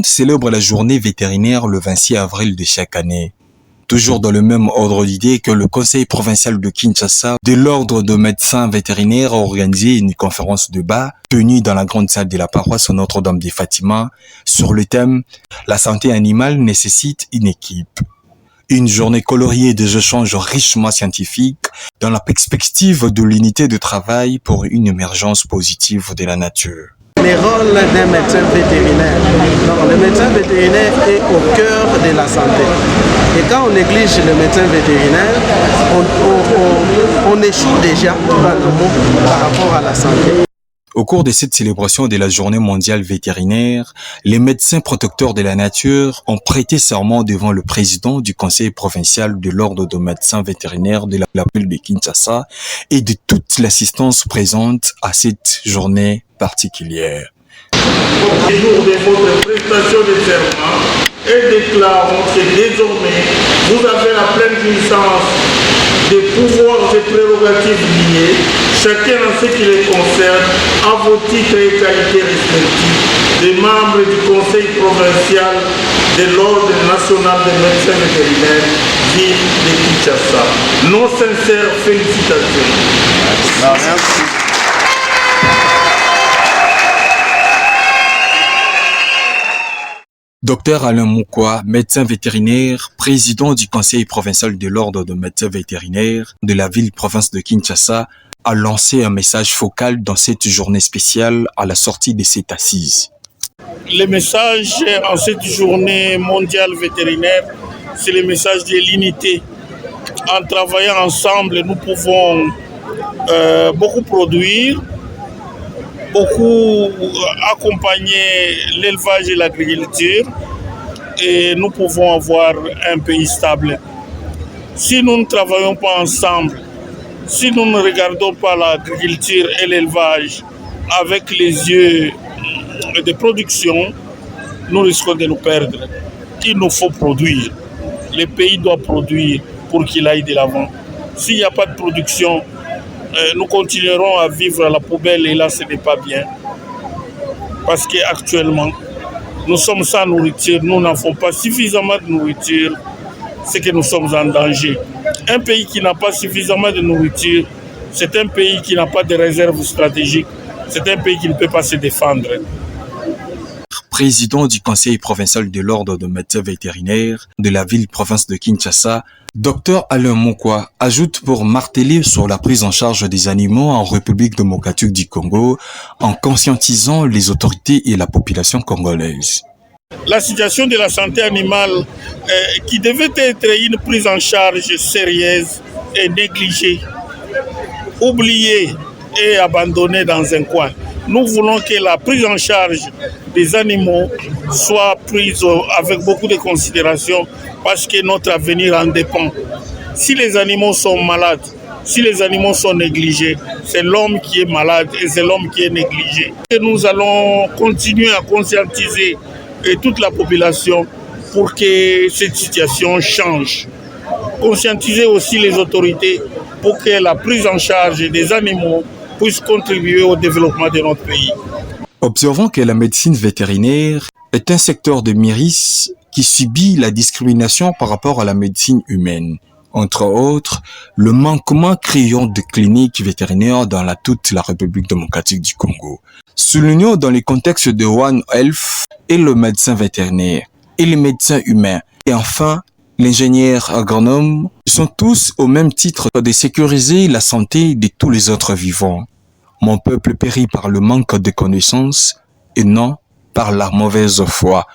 monde célèbre la journée vétérinaire le 26 avril de chaque année. Toujours dans le même ordre d'idée que le Conseil provincial de Kinshasa de l'ordre de médecins vétérinaires a organisé une conférence de débat tenue dans la grande salle de la paroisse Notre-Dame de Fatima sur le thème « La santé animale nécessite une équipe ». Une journée coloriée des échanges richement scientifiques dans la perspective de l'unité de travail pour une émergence positive de la nature. Les rôles d'un médecin vétérinaire. Donc, le médecin vétérinaire est au cœur de la santé. Et quand on néglige le médecin vétérinaire, on échoue déjà par rapport à la santé. Au cours de cette célébration de la Journée mondiale vétérinaire, les médecins protecteurs de la nature ont prêté serment devant le président du Conseil provincial de l'ordre de médecins vétérinaires de la ville de Kinshasa et de toute l'assistance présente à cette journée particulière. Au jour de votre prestation de serment et déclarons que désormais vous avez la pleine jouissance des pouvoirs et prérogatives liés, chacun en ce qui les concerne, à vos titres et qualités respectifs, des membres du Conseil provincial de l'Ordre national des médecins vétérinaires, ville de Kinshasa. Nos sincères félicitations. Merci. Dr Alain Moukwa, médecin vétérinaire, président du Conseil provincial de l'Ordre de médecins vétérinaires de la ville-province de Kinshasa, a lancé un message focal dans cette journée spéciale à la sortie de cette assise. Le message en cette journée mondiale vétérinaire, c'est le message de l'unité. En travaillant ensemble, nous pouvons beaucoup produire, beaucoup accompagner l'élevage et l'agriculture et nous pouvons avoir un pays stable. Si nous ne travaillons pas ensemble, si nous ne regardons pas l'agriculture et l'élevage avec les yeux de production, nous risquons de nous perdre. Il nous faut produire. Le pays doit produire pour qu'il aille de l'avant. S'il n'y a pas de production, nous continuerons à vivre à la poubelle et là ce n'est pas bien. Parce qu'actuellement, nous sommes sans nourriture, nous n'avons pas suffisamment de nourriture, c'est que nous sommes en danger. Un pays qui n'a pas suffisamment de nourriture, c'est un pays qui n'a pas de réserve stratégique, c'est un pays qui ne peut pas se défendre. Président du Conseil provincial de l'Ordre de médecins vétérinaires de la ville-province de Kinshasa, Dr Alain Moukwa ajoute pour marteler sur la prise en charge des animaux en République démocratique du Congo en conscientisant les autorités et la population congolaise. La situation de la santé animale qui devait être une prise en charge sérieuse est négligée, oubliée et abandonnée dans un coin. Nous voulons que la prise en charge des animaux soit prise avec beaucoup de considération parce que notre avenir en dépend. Si les animaux sont malades, si les animaux sont négligés, c'est l'homme qui est malade et c'est l'homme qui est négligé. Et nous allons continuer à conscientiser toute la population pour que cette situation change. Conscientiser aussi les autorités pour que la prise en charge des animaux puisse contribuer au développement de notre pays. Observons que la médecine vétérinaire est un secteur de mérite qui subit la discrimination par rapport à la médecine humaine. Entre autres, le manquement criant de cliniques vétérinaires dans toute la République démocratique du Congo. Soulignons dans le contexte de One Health et le médecin vétérinaire et les médecins humains. Et enfin, l'ingénieur agronome sont tous au même titre de sécuriser la santé de tous les autres vivants. Mon peuple périt par le manque de connaissances et non par la mauvaise foi.